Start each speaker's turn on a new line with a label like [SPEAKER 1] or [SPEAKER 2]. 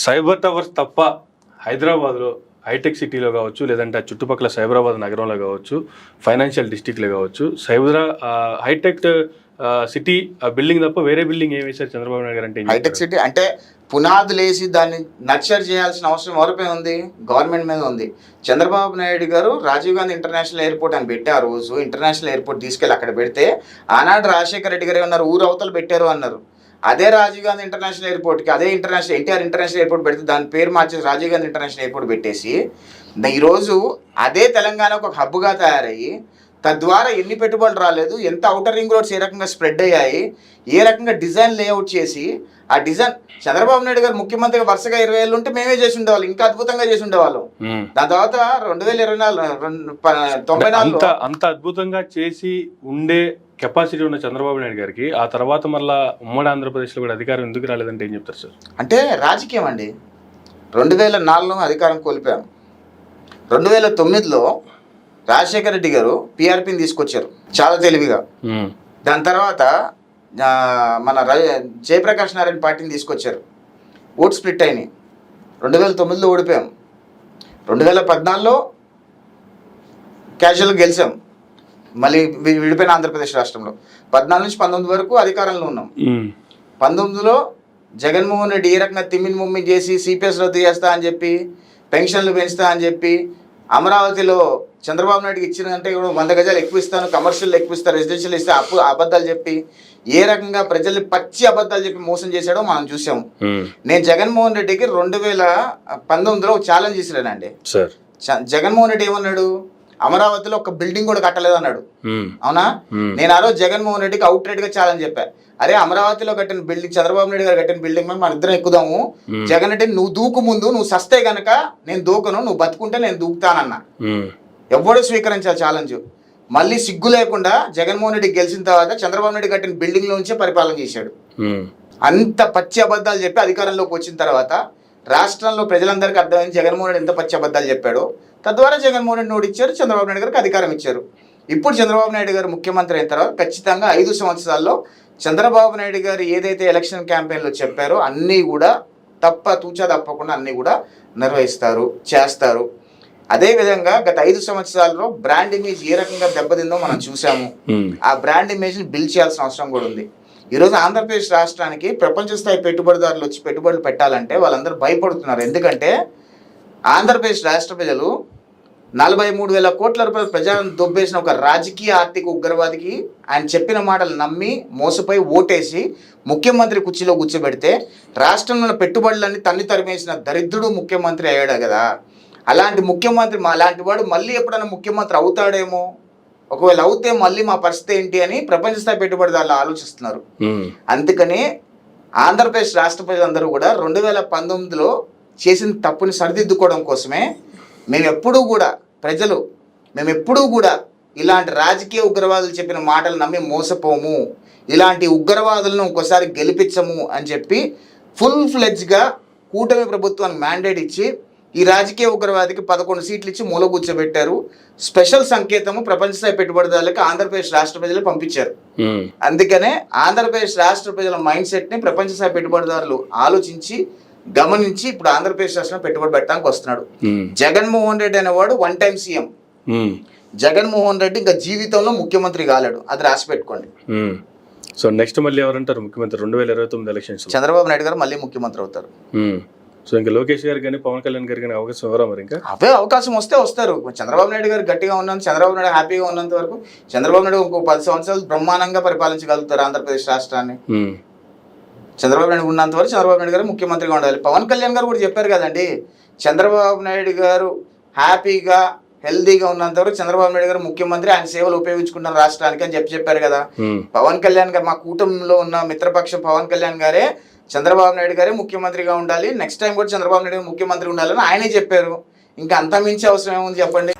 [SPEAKER 1] Cyber towers తప్ప హైదరాబాద్లో hitech సిటీలో కావచ్చు, లేదంటే ఆ చుట్టుపక్కల సైబరాబాద్ నగరంలో కావచ్చు, ఫైనాన్షియల్ డిస్టిక్లో కావచ్చు, హైటెక్ సిటీ బిల్డింగ్ తప్ప వేరే బిల్డింగ్ ఏం వేశారు చంద్రబాబు నాయుడు గారు? అంటే
[SPEAKER 2] హైటెక్ సిటీ అంటే పునాదులు వేసి దాన్ని నర్చర్ చేయాల్సిన అవసరం ఎవరిపై ఉంది? గవర్నమెంట్ మీద ఉంది. చంద్రబాబు నాయుడు గారు రాజీవ్ గాంధీ ఇంటర్నేషనల్ ఎయిర్పోర్ట్ అని పెట్టి ఆ రోజు ఇంటర్నేషనల్ ఎయిర్పోర్ట్ తీసుకెళ్ళి అక్కడ పెడితే ఆనాడు రాజశేఖర రెడ్డి గారు ఉన్నారు, ఊరు అవతలు పెట్టారు అన్నారు. అదే రాజీవ్ గాంధీ ఇంటర్నేషనల్ ఎయిర్పోర్ట్కి అదే ఇంటర్నేషనల్ ఎన్టీఆర్ ఇంటర్నేషనల్ ఎయిర్పోర్ట్ పెడితే దాని పేరు మార్చేసి రాజీవ్ గాంధీ ఇంటర్నేషనల్ ఎయిర్పోర్ట్ పెట్టేసి ఈరోజు అదే తెలంగాణకు ఒక హబ్గా తయారయ్యి తద్వారా ఎన్ని పెట్టుబడులు రాలేదు, ఎంత అవుటర్ రింగ్ రోడ్స్ ఏ రకంగా స్ప్రెడ్ అయ్యాయి, ఏ రకంగా డిజైన్ లేఅవుట్ చేసి ఆ డిజైన్ చంద్రబాబు నాయుడు గారు ముఖ్యమంత్రిగా వరుసగా 20 ఏళ్ళు ఉంటే మేమే చేసి ఉండేవాళ్ళం, ఇంకా అద్భుతంగా చేసి ఉండేవాళ్ళం. దాని తర్వాత 2094
[SPEAKER 1] అంత అద్భుతంగా చేసి ఉండే కెపాసిటీ ఉన్న చంద్రబాబు నాయుడు గారికి ఆ తర్వాత మళ్ళీ ఉమ్మడి ఆంధ్రప్రదేశ్లో కూడా అధికారం ఎందుకు రాలేదంటే ఏం చెప్తారు సార్?
[SPEAKER 2] అంటే రాజకీయం అండి. 2004లో అధికారం కోల్పోయాం. 2009లో రాజశేఖర రెడ్డి గారు పిఆర్పిని తీసుకొచ్చారు చాలా తెలివిగా. దాని తర్వాత మన జయప్రకాష్ నారాయణ పార్టీని తీసుకొచ్చారు. ఓట్ స్ప్లిట్ అయినాయి. 2009లో ఓడిపోయాం. 2014లో క్యాజువల్గా గెలిచాం. మళ్ళీ విడిపోయిన ఆంధ్రప్రదేశ్ రాష్ట్రంలో 14 నుంచి 19 వరకు అధికారంలో ఉన్నాం. 19లో జగన్మోహన్ రెడ్డి ఏ రకంగా తిమ్మిని ముమ్మిని చేసి సిపిఎస్ రద్దు చేస్తా అని చెప్పి, పెన్షన్లు పెంచుతా అని చెప్పి, అమరావతిలో చంద్రబాబు నాయుడుకి ఇచ్చినంటే 100 గజాలు ఎక్కువ ఇస్తాను, కమర్షియల్ ఎక్కువ ఇస్తాను, రెసిడెన్షియల్ ఇస్తే అబద్ధాలు చెప్పి ఏ రకంగా ప్రజల్ని పచ్చి అబద్ధాలు చెప్పి మోసం చేశాడో మనం చూసాము. నేను జగన్మోహన్ రెడ్డికి 2019లో ఛాలెంజ్ చేసినానండి. జగన్మోహన్ రెడ్డి ఏమన్నాడు? అమరావతిలో ఒక బిల్డింగ్ కూడా కట్టలేదు అన్నాడు. అవునా? నేను ఆ రోజు జగన్మోహన్ రెడ్డికి అవుట్ రైట్ గా ఛాలెంజ్ చెప్పా. అరే అమరావతిలో కట్టిన బిల్డింగ్, చంద్రబాబు నాయుడు గారు కట్టిన బిల్డింగ్ మీద మన ఇద్దరం ఎక్కుదాము. జగన్ అంటే నువ్వు దూకు ముందు, నువ్వు సస్తే గనక నేను దూకను, నువ్వు బతుకుంటే నేను దూకుతానన్నా. ఎవడో స్వీకరించాలి ఛాలెంజ్. మళ్ళీ సిగ్గు లేకుండా జగన్మోహన్ రెడ్డి గెలిచిన తర్వాత చంద్రబాబు నాయుడు కట్టిన బిల్డింగ్ లో నుంచే పరిపాలన చేశాడు. అంత పచ్చి అబద్ధాలు చెప్పి అధికారంలోకి వచ్చిన తర్వాత రాష్ట్రంలో ప్రజలందరికీ అర్థమైంది జగన్మోహన్ రెడ్డి ఎంత పచ్చి అబద్ధాలు చెప్పాడో. తద్వారా జగన్మోహన్ రెడ్డి ఓడిచ్చారు, చంద్రబాబు నాయుడు గారికి అధికారం ఇచ్చారు. ఇప్పుడు చంద్రబాబు నాయుడు గారు ముఖ్యమంత్రి అయిన తర్వాత ఖచ్చితంగా 5 సంవత్సరాల్లో చంద్రబాబు నాయుడు గారు ఏదైతే ఎలక్షన్ క్యాంపెయిన్లో చెప్పారో అన్నీ కూడా తూచా తప్పకుండా అన్నీ కూడా నిర్వహిస్తారు, చేస్తారు. అదేవిధంగా గత 5 సంవత్సరాల్లో బ్రాండ్ ఇమేజ్ ఏ రకంగా దెబ్బతిందో మనం చూసాము. ఆ బ్రాండ్ ఇమేజ్ని బిల్డ్ చేయాల్సిన అవసరం కూడా ఉంది. ఈరోజు ఆంధ్రప్రదేశ్ రాష్ట్రానికి ప్రపంచ స్థాయి పెట్టుబడిదారులు వచ్చి పెట్టుబడులు పెట్టాలంటే వాళ్ళందరూ భయపడుతున్నారు. ఎందుకంటే ఆంధ్రప్రదేశ్ రాష్ట్ర ప్రజలు 43,000 కోట్ల రూపాయల ప్రజలను దొబ్బేసిన ఒక రాజకీయ ఆర్థిక ఉగ్రవాదికి ఆయన చెప్పిన మాటలు నమ్మి మోసపోయి ఓటేసి ముఖ్యమంత్రి కుర్చీలో కూర్చోబెడితే రాష్ట్రంలో పెట్టుబడులన్నీ తన్ని తరిమేసిన దరిద్రుడు ముఖ్యమంత్రి అయ్యాడు కదా. అలాంటి ముఖ్యమంత్రి అలాంటి వాడు మళ్ళీ ఎప్పుడైనా ముఖ్యమంత్రి అవుతాడేమో, ఒకవేళ అవుతే మళ్ళీ మా పరిస్థితి ఏంటి అని ప్రపంచ స్థాయి పెట్టుబడిదారులు ఆలోచిస్తున్నారు. అందుకని ఆంధ్రప్రదేశ్ రాష్ట్ర ప్రజలందరూ కూడా 2019లో చేసిన తప్పుని సరిదిద్దుకోవడం కోసమే మేము ఎప్పుడూ కూడా ఇలాంటి రాజకీయ ఉగ్రవాదులు చెప్పిన మాటలు నమ్మి మోసపోము, ఇలాంటి ఉగ్రవాదులను ఇంకోసారి గెలిపించము అని చెప్పి ఫుల్ ఫ్లెడ్జ్గా కూటమి ప్రభుత్వానికి మ్యాండేట్ ఇచ్చి ఈ రాజకీయ ఉగ్రవాదికి 11 సీట్లు ఇచ్చి మూల కూర్చోబెట్టారు. స్పెషల్ సంకేతము ప్రపంచ స్థాయి పెట్టుబడిదారులకు ఆంధ్రప్రదేశ్ రాష్ట్ర ప్రజలు పంపించారు. అందుకనే ఆంధ్రప్రదేశ్ రాష్ట్ర ప్రజల మైండ్ సెట్ని ప్రపంచ స్థాయి పెట్టుబడిదారులు ఆలోచించి గమనించి ఇప్పుడు ఆంధ్రప్రదేశ్ రాష్ట్రంలో పెట్టుబడి పెట్టడానికి వస్తున్నాడు. జగన్మోహన్ రెడ్డి అనేవాడు 1 టైం సీఎం. జగన్మోహన్ రెడ్డి ఇంకా జీవితంలో ముఖ్యమంత్రి కాలేడు, అది రాసి పెట్టుకోండి.
[SPEAKER 1] సో నెక్స్ట్ మళ్ళీ ఎవరంటారు ముఖ్యమంత్రి 2029 ఎలక్షన్స్?
[SPEAKER 2] చంద్రబాబు నాయుడు గారు మళ్ళీ ముఖ్యమంత్రి అవుతారు.
[SPEAKER 1] సో ఇంకా లోకేష్ గారు కానీ పవన్ కళ్యాణ్ గారు కానీ అవకాశం ఎవరా? మరి ఇంకా
[SPEAKER 2] అవే అవకాశం వస్తే వస్తారు. చంద్రబాబు నాయుడు గారు గట్టిగా ఉన్నంత, చంద్రబాబు నాయుడు హ్యాపీగా ఉన్నంత వరకు చంద్రబాబు నాయుడు ఇంకో 10 సంవత్సరాలు బ్రహ్మాండంగా పరిపాలించగలుగుతారు ఆంధ్రప్రదేశ్ రాష్ట్రాన్ని. చంద్రబాబు నాయుడు ఉన్నంత వరకు చంద్రబాబు నాయుడు గారు ముఖ్యమంత్రిగా ఉండాలి. పవన్ కళ్యాణ్ గారు కూడా చెప్పారు కదండి, చంద్రబాబు నాయుడు గారు హ్యాపీగా హెల్దీగా ఉన్నంత వరకు చంద్రబాబు నాయుడు గారు ముఖ్యమంత్రి, ఆయన సేవలు ఉపయోగించుకుంటారు రాష్ట్రానికి అని చెప్పారు కదా. పవన్ కళ్యాణ్ గారు, మా కూటమిలో ఉన్న మిత్రపక్షం పవన్ కళ్యాణ్ గారే చంద్రబాబు నాయుడు గారే ముఖ్యమంత్రిగా ఉండాలి, నెక్స్ట్ టైం కూడా చంద్రబాబు నాయుడు ముఖ్యమంత్రి ఉండాలని ఆయనే చెప్పారు. ఇంకా అంత మించి అవసరం ఏముంది చెప్పండి.